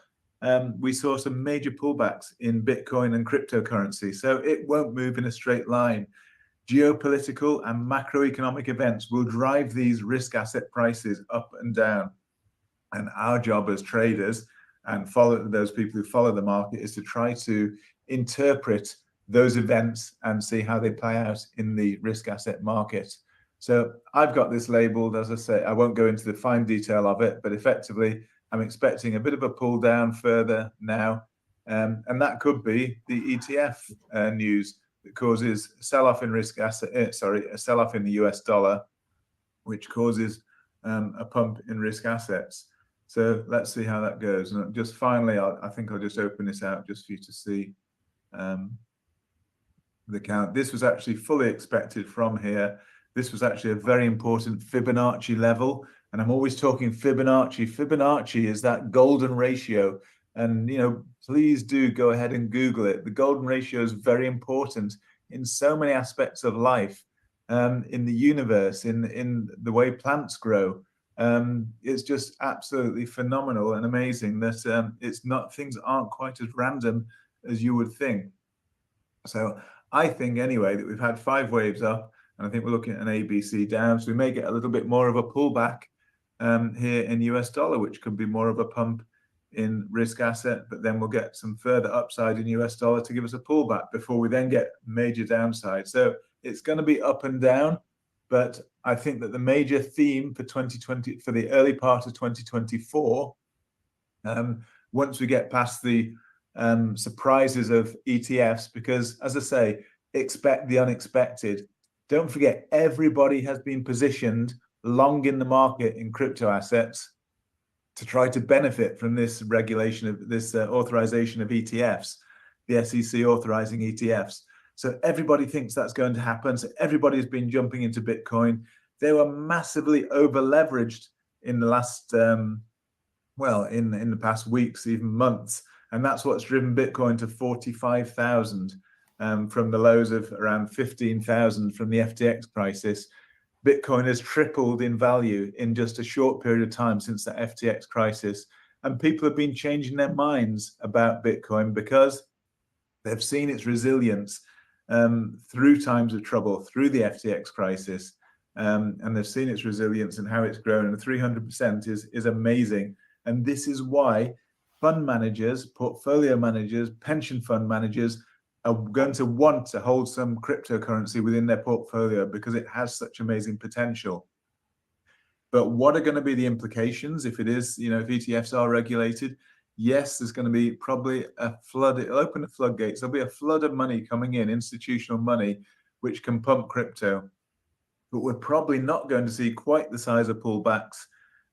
Speaker 3: we saw some major pullbacks in Bitcoin and cryptocurrency. So it won't move in a straight line. Geopolitical and macroeconomic events will drive these risk asset prices up and down. And our job as traders and follow those people who follow the market is to try to interpret those events and see how they play out in the risk asset market. So I've got this labeled, as I say, I won't go into the fine detail of it, but effectively I'm expecting a bit of a pull down further now. And that could be the ETF news that causes a sell-off in risk asset, a sell-off in the US dollar, which causes a pump in risk assets. So let's see how that goes. And just finally, I think I'll just open this out just for you to see the count. This was actually fully expected from here. This was actually a very important Fibonacci level. And I'm always talking Fibonacci. Fibonacci is that golden ratio. And, please do go ahead and Google it. The golden ratio is very important in so many aspects of life, in the universe, in the way plants grow. It's just absolutely phenomenal and amazing that things aren't quite as random as you would think. So I think anyway that we've had 5 waves up, and I think we're looking at an ABC down. So we may get a little bit more of a pullback here in US dollar, which could be more of a pump in risk asset, but then we'll get some further upside in US dollar to give us a pullback before we then get major downside. So it's going to be up and down, but I think that the major theme for 2020, for the early part of 2024, once we get past the surprises of ETFs, because as I say, expect the unexpected. Don't forget, everybody has been positioned long in the market in crypto assets to try to benefit from this regulation of this authorization of ETFs, the SEC authorizing ETFs. So everybody thinks that's going to happen. So everybody's been jumping into Bitcoin. They were massively over leveraged in the last, in the past weeks, even months. And that's what's driven Bitcoin to 45,000 from the lows of around 15,000 from the FTX crisis. Bitcoin has tripled in value in just a short period of time since the FTX crisis. And people have been changing their minds about Bitcoin because they've seen its resilience through times of trouble, through the FTX crisis. And they've seen its resilience and how it's grown. And 300% is amazing. And this is why fund managers, portfolio managers, pension fund managers are going to want to hold some cryptocurrency within their portfolio because it has such amazing potential. But what are going to be the implications if it is, if ETFs are regulated? Yes, there's going to be probably a flood. It'll open the floodgates. There'll be a flood of money coming in, institutional money, which can pump crypto. But we're probably not going to see quite the size of pullbacks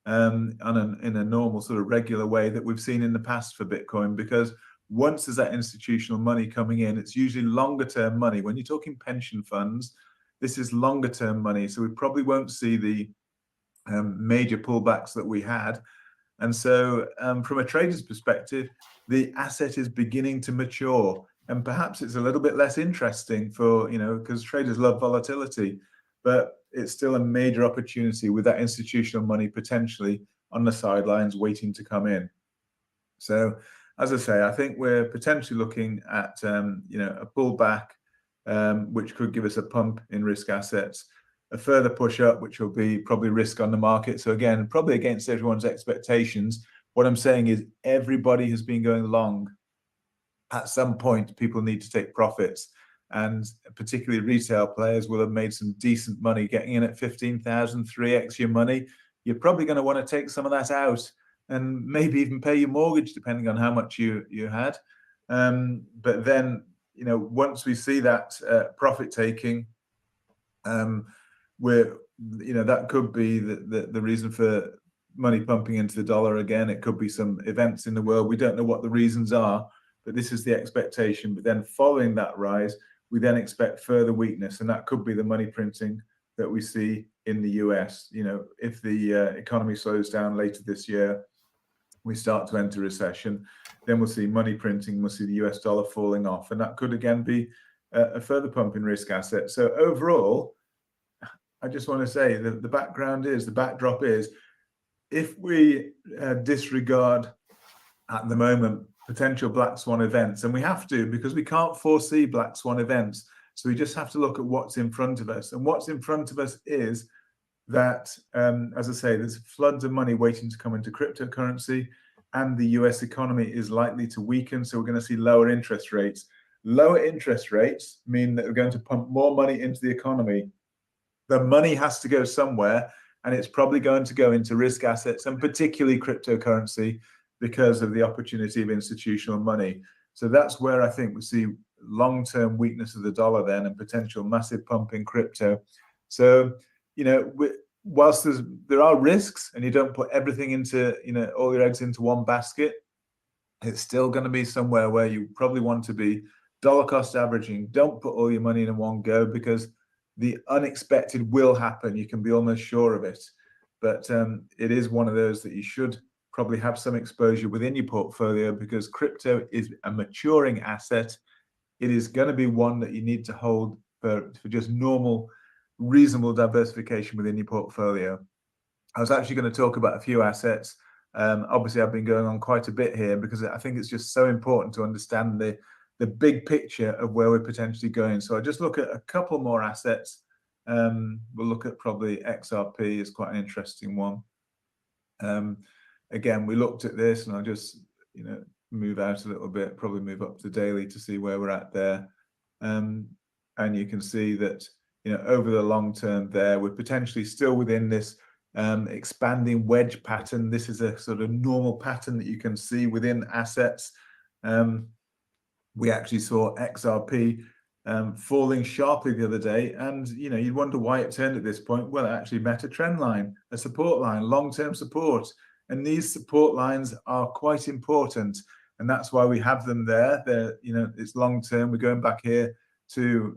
Speaker 3: in a normal sort of regular way that we've seen in the past for Bitcoin, because once there's that institutional money coming in, it's usually longer term money. When you're talking pension funds, this is longer term money. So we probably won't see the major pullbacks that we had. And so from a trader's perspective, the asset is beginning to mature. and perhaps it's a little bit less interesting for, because traders love volatility, but it's still a major opportunity with that institutional money potentially on the sidelines waiting to come in. So, as I say, I think we're potentially looking at a pullback, which could give us a pump in risk assets, a further push up, which will be probably risk on the market. So again, probably against everyone's expectations. What I'm saying is everybody has been going long. At some point, people need to take profits, and particularly retail players will have made some decent money getting in at 15,000, 3x your money. You're probably going to want to take some of that out and maybe even pay your mortgage, depending on how much you had. But then, once we see that profit taking, that could be the reason for money pumping into the dollar again. It could be some events in the world. We don't know what the reasons are, but this is the expectation. But then following that rise, we then expect further weakness, and that could be the money printing that we see in the US. If the economy slows down later this year, we start to enter recession, then we'll see money printing, we'll see the US dollar falling off, and that could again be a further pump in risk assets. So overall, I just want to say that the backdrop is, if we disregard at the moment potential black swan events, and we have to, because we can't foresee black swan events, so we just have to look at what's in front of us. And what's in front of us is that, as I say, there's floods of money waiting to come into cryptocurrency, and the US economy is likely to weaken. So we're going to see lower interest rates. Lower interest rates mean that we're going to pump more money into the economy. The money has to go somewhere, and it's probably going to go into risk assets, and particularly cryptocurrency, because of the opportunity of institutional money. So that's where I think we see long-term weakness of the dollar then, and potential massive pump in crypto. So, whilst there are risks, and you don't put everything into, all your eggs into one basket, it's still going to be somewhere where you probably want to be dollar cost averaging. Don't put all your money in one go, because the unexpected will happen. You can be almost sure of it. But it is one of those that you should probably have some exposure within your portfolio, because crypto is a maturing asset. It is going to be one that you need to hold for just normal, reasonable diversification within your portfolio. I was actually going to talk about a few assets. Obviously, I've been going on quite a bit here because I think it's just so important to understand the big picture of where we're potentially going. So I just look at a couple more assets. We'll look at probably XRP is quite an interesting one. Again, we looked at this, and I'll just move out a little bit, probably move up to daily to see where we're at there. And you can see that over the long term there, we're potentially still within this expanding wedge pattern. This is a sort of normal pattern that you can see within assets. We actually saw XRP falling sharply the other day, and you'd wonder why it turned at this point. Well, it actually met a trend line, a support line, long-term support, and these support lines are quite important, and that's why we have them there. They're, it's long-term. We're going back here to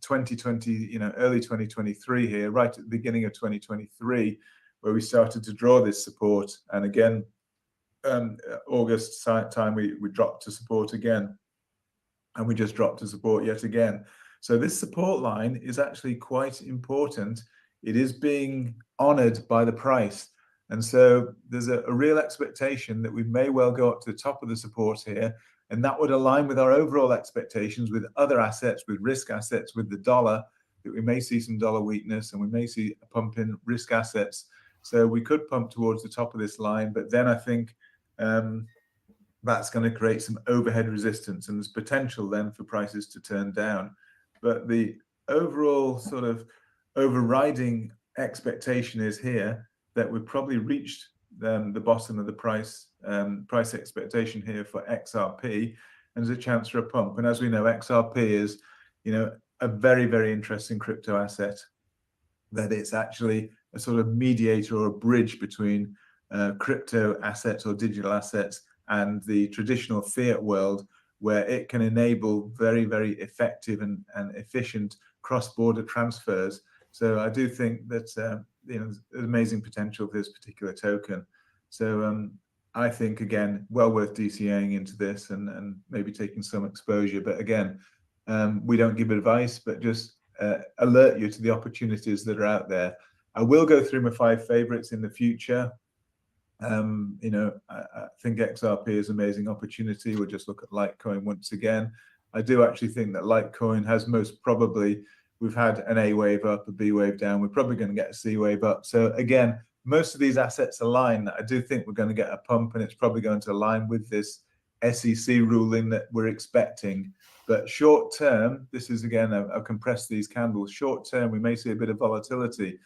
Speaker 3: 2020, early 2023 here, right at the beginning of 2023, where we started to draw this support, and again, August time we dropped to support again. And we just dropped to support yet again. So this support line is actually quite important. It is being honored by the price. And so there's a real expectation that we may well go up to the top of the support here. And that would align with our overall expectations with other assets, with risk assets, with the dollar, that we may see some dollar weakness, and we may see a pump in risk assets. So we could pump towards the top of this line. But then I think that's going to create some overhead resistance, and there's potential then for prices to turn down. But the overall sort of overriding expectation is here that we've probably reached the bottom of the price expectation here for XRP, and there's a chance for a pump. And as we know, XRP is a very, very interesting crypto asset, that it's actually a sort of mediator or a bridge between crypto assets or digital assets and the traditional fiat world, where it can enable very, very effective and efficient cross-border transfers. So I do think that there's amazing potential for this particular token. So I think, again, well worth DCAing into this and maybe taking some exposure. But again, we don't give advice, but just alert you to the opportunities that are out there. I will go through my 5 favorites in the future. I think XRP is an amazing opportunity. We'll just look at Litecoin once again. I do actually think that Litecoin has most probably, we've had an A wave up, a B wave down. We're probably going to get a C wave up. So again, most of these assets align. I do think we're going to get a pump, and it's probably going to align with this SEC ruling that we're expecting. But short term, this is again, I've compressed these candles. Short term, we may see a bit of volatility.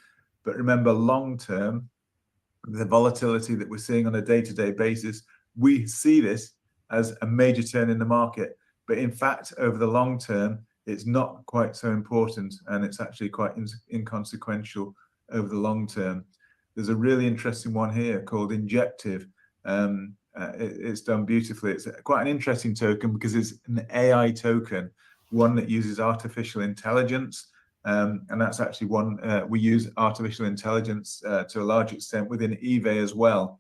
Speaker 3: But remember, long term, the volatility that we're seeing on a day-to-day basis, we see this as a major turn in the market. But in fact, over the long term, it's not quite so important, and it's actually quite inconsequential over the long term. There's a really interesting one here called Injective. It's done beautifully. It's quite an interesting token because it's an AI token, one that uses artificial intelligence. And that's actually one we use artificial intelligence to a large extent within eVay as well.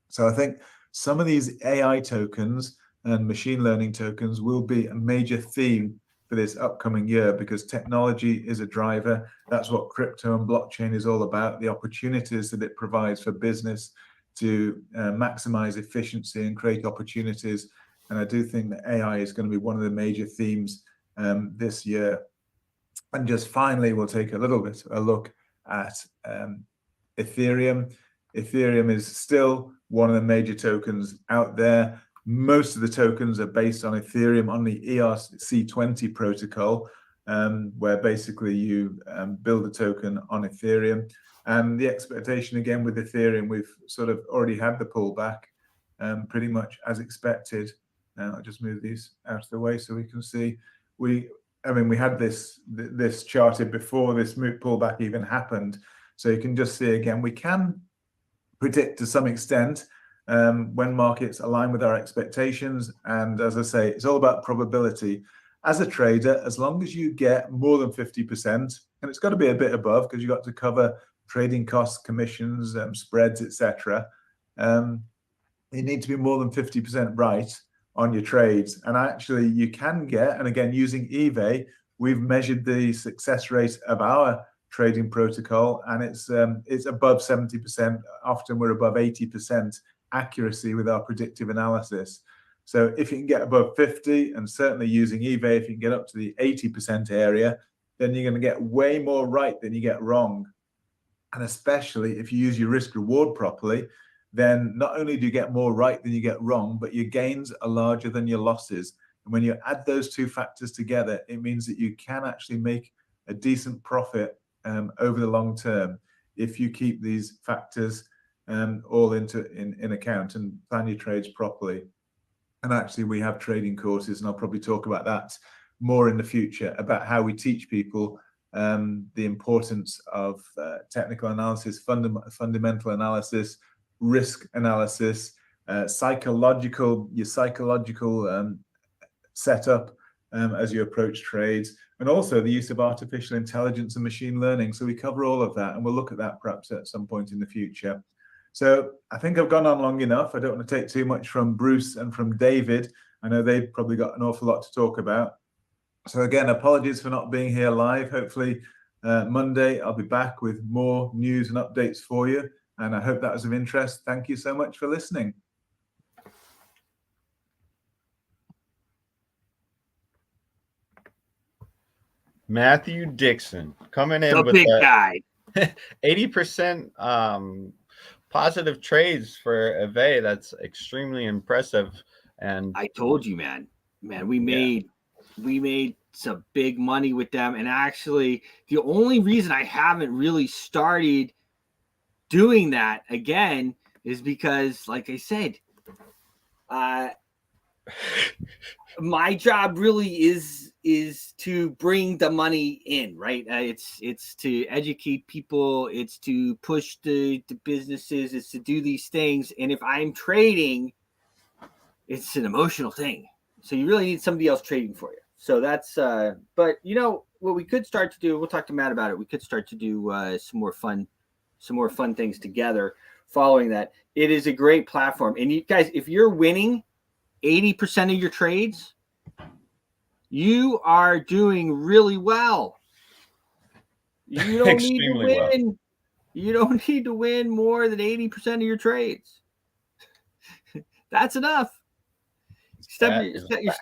Speaker 3: So I think some of these AI tokens and machine learning tokens will be a major theme for this upcoming year because technology is a driver. That's what crypto and blockchain is all about, the opportunities that it provides for business to maximize efficiency and create opportunities. And I do think that AI is going to be one of the major themes this year. And just finally, we'll take a little bit of a look at Ethereum. Ethereum is still one of the major tokens out there. Most of the tokens are based on Ethereum on the ERC20 protocol, where basically you build a token on Ethereum. And the expectation again with Ethereum, we've sort of already had the pullback pretty much as expected. I'll just move these out of the way so we can see. We had this charted before this pullback even happened. So you can just see again, we can predict to some extent when markets align with our expectations. And as I say, it's all about probability. As a trader, as long as you get more than 50%, and it's got to be a bit above because you've got to cover trading costs, commissions, spreads, etc. You need to be more than 50% right on your trades. And actually you can get, and again, using eVay, we've measured the success rate of our trading protocol, and it's above 70%. Often we're above 80% accuracy with our predictive analysis. So if you can get above 50, and certainly using eVay, if you can get up to the 80% area, then you're going to get way more right than you get wrong. And especially if you use your risk reward properly, then not only do you get more right than you get wrong, but your gains are larger than your losses. And when you add those two factors together, it means that you can actually make a decent profit over the long term if you keep these factors all in account and plan your trades properly. And actually, we have trading courses, and I'll probably talk about that more in the future, about how we teach people the importance of technical analysis, fundamental analysis, risk analysis, psychological setup as you approach trades, and also the use of artificial intelligence and machine learning. So we cover all of that, and we'll look at that perhaps at some point in the future. So I think I've gone on long enough. I don't want to take too much from Bruce and from David. I know they've probably got an awful lot to talk about. So again, apologies for not being here live. Hopefully Monday I'll be back with more news and updates for you. And I hope that was of interest. Thank you so much for listening.
Speaker 1: Matthew Dixon coming in
Speaker 2: the
Speaker 1: with
Speaker 2: big guy.
Speaker 1: 80% positive trades for eVay. That's extremely impressive. And
Speaker 2: I told you, man, we made some big money with them. And actually, the only reason I haven't really started doing that again is because, like I said, my job really is to bring the money in, right? It's to educate people, it's to push the businesses, it's to do these things. And if I'm trading, it's an emotional thing. So you really need somebody else trading for you. So that's but you know what we could start to do, we'll talk to Matt about it. We could start to do some more fun some more fun things together following that. It is a great platform. And you guys, if you're winning 80% of your trades, you are doing really well. You don't need to win. Well. You don't need to win more than 80% of your trades. That's enough. Set your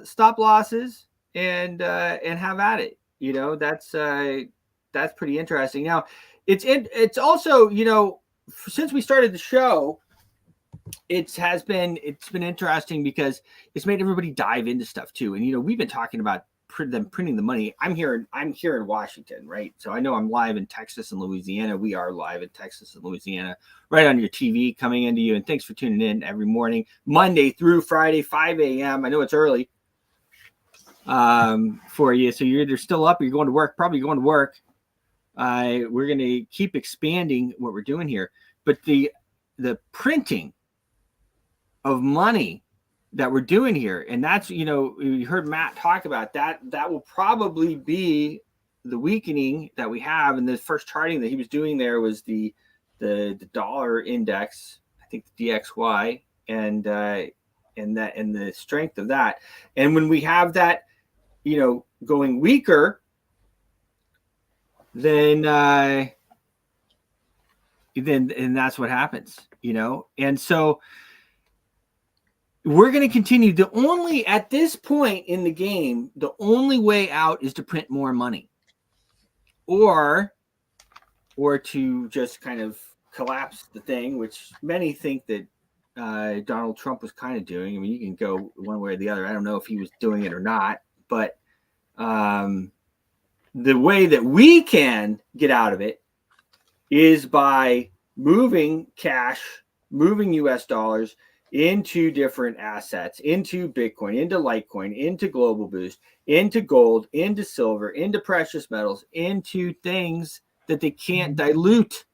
Speaker 2: stop losses and have at it. You know, that's pretty interesting. Now, it's also, you know, since we started the show, it's been interesting because it's made everybody dive into stuff too. And you know, we've been talking about them printing the money. I'm here in Washington, right? So I know I'm live in Texas and Louisiana. We are live in Texas and Louisiana, right on your TV coming into you. And thanks for tuning in every morning, Monday through Friday, 5 a.m. I know it's early for you. So you're either still up or you're going to work, probably going to work. We're going to keep expanding what we're doing here. But the printing of money that we're doing here, and that's, you know, you heard Matt talk about that will probably be the weakening that we have. And the first charting that he was doing there was the dollar index, I think the DXY, and the strength of that. And when we have that, you know, going weaker, then that's what happens, you know. And so we're going to continue. At this point in the game, the only way out is to print more money, or to just kind of collapse the thing, which many think that Donald Trump was kind of doing. I mean, you can go one way or the other. I don't know if he was doing it or not, but the way that we can get out of it is by moving cash, moving US dollars into different assets, into Bitcoin, into Litecoin, into Global Boost, into gold, into silver, into precious metals, into things that they can't dilute.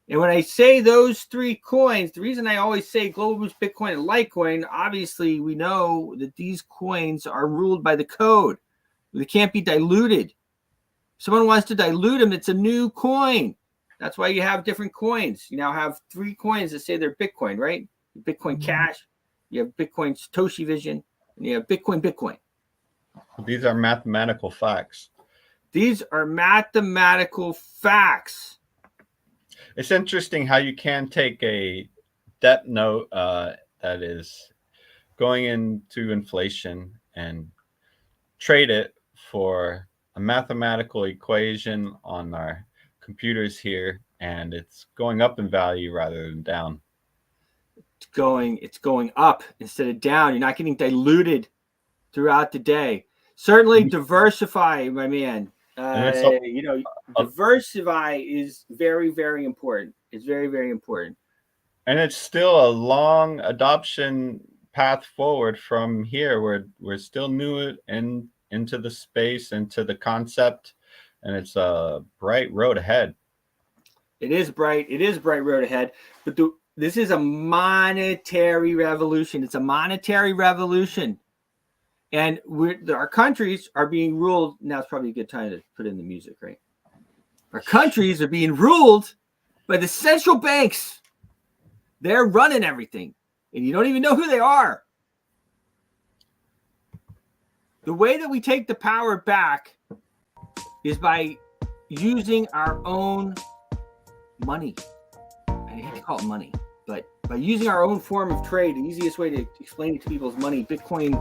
Speaker 2: And when I say those three coins, the reason I always say Global Boost, Bitcoin, and Litecoin, obviously we know that these coins are ruled by the code. They can't be diluted. If someone wants to dilute them, it's a new coin. That's why you have different coins. You now have 3 coins that say they're Bitcoin, right? Bitcoin Cash, you have Bitcoin Satoshi Vision, and you have Bitcoin.
Speaker 1: These are mathematical facts.
Speaker 2: These are mathematical facts.
Speaker 1: It's interesting how you can take a debt note that is going into inflation and trade it for a mathematical equation on our computers here, and it's going up in value rather than down.
Speaker 2: It's going up instead of down. You're not getting diluted throughout the day. Certainly diversify, my man. You know, diversify is very, very important. It's very, very important.
Speaker 1: And it's still a long adoption path forward from here. We're still new into the space, into the concept, and it's a bright road ahead.
Speaker 2: It is bright. It is a bright road ahead. But this is a monetary revolution. It's a monetary revolution. And our countries are being ruled. Now it's probably a good time to put in the music, right? Our countries are being ruled by the central banks. They're running everything. And you don't even know who they are. The way that we take the power back is by using our own money. I hate to call it money, but by using our own form of trade, the easiest way to explain it to people is money. Bitcoin,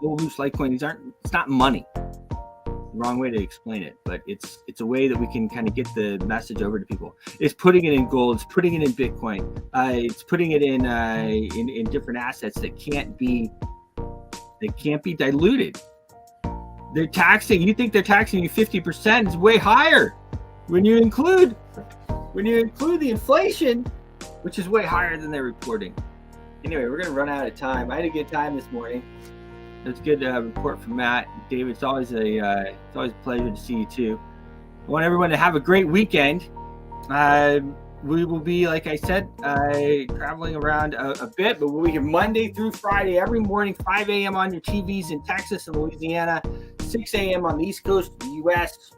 Speaker 2: Global Boost, Litecoin, it's not money. Wrong way to explain it, but it's a way that we can kind of get the message over to people. It's putting it in gold, it's putting it in Bitcoin, it's putting it in different assets that can't be diluted. They're taxing. You think they're taxing you 50%? It's way higher when you include the inflation, which is way higher than they're reporting. Anyway, we're gonna run out of time. I had a good time this morning. That's a good report from Matt. David, it's always a pleasure to see you too. I want everyone to have a great weekend. We will be, like I said, traveling around a bit, but we'll be here Monday through Friday, every morning, 5 a.m. on your TVs in Texas and Louisiana, 6 a.m. on the East Coast of the U.S.,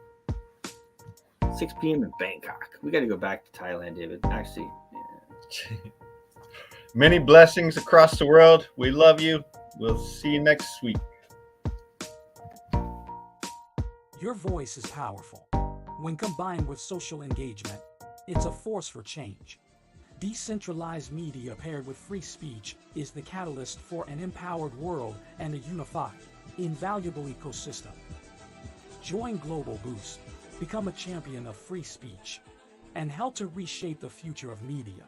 Speaker 2: 6 p.m. in Bangkok. We got to go back to Thailand, David. Actually, yeah.
Speaker 1: Many blessings across the world. We love you. We'll see you next week.
Speaker 4: Your voice is powerful. When combined with social engagement, it's a force for change. Decentralized media paired with free speech is the catalyst for an empowered world and a unified, invaluable ecosystem. Join Global Boost, become a champion of free speech, and help to reshape the future of media.